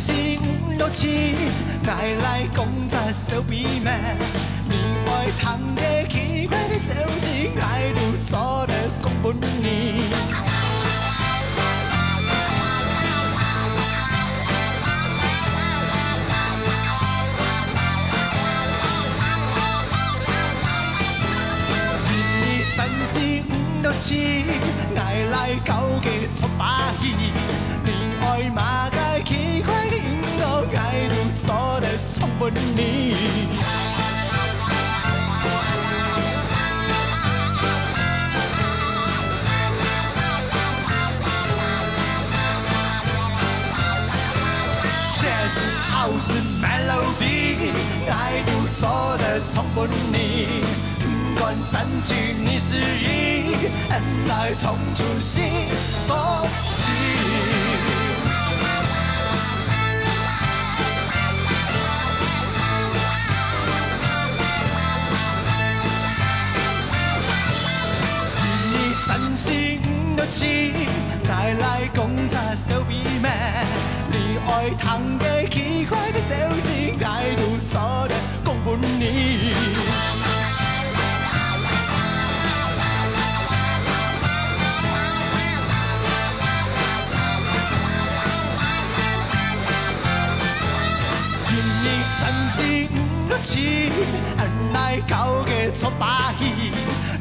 是五六次，爱来讲一小秘密。你爱谈的奇怪的小事，爱到做得讲半年。你三四五六次，爱来搞个出把戏。你爱马街奇怪的音乐，爱到做得唱半年。House melody， 爱到做得唱半年。不管三七二十一，恩爱唱出幸福情。你三四五六次，爱来讲一小秘密。你爱谈的奇怪的小事，爱到做得讲半年。你三四五六次，恩爱搞个出把戏。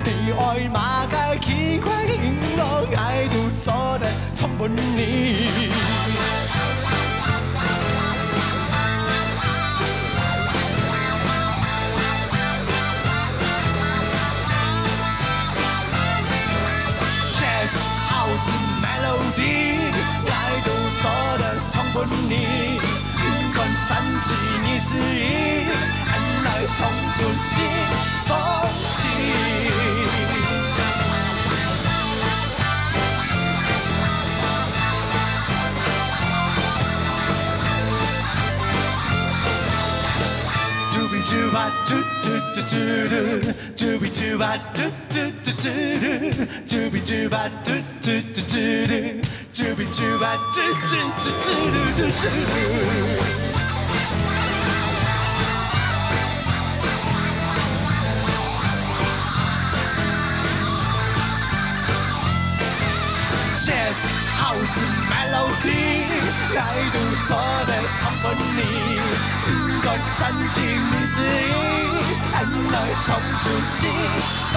你爱马街奇怪的音乐，爱到做得唱半年。House melody， 爱到做得唱半年。不管三七二十一，恩爱唱出幸福情。Dooby doo doo doo doo doo, dooby doo doo doo doo doo, dooby doo doo doo doo doo, dooby doo doo doo doo doo doo. Jazz house melody， 爱到做得唱半年。不管三七二十一，恩爱唱出幸福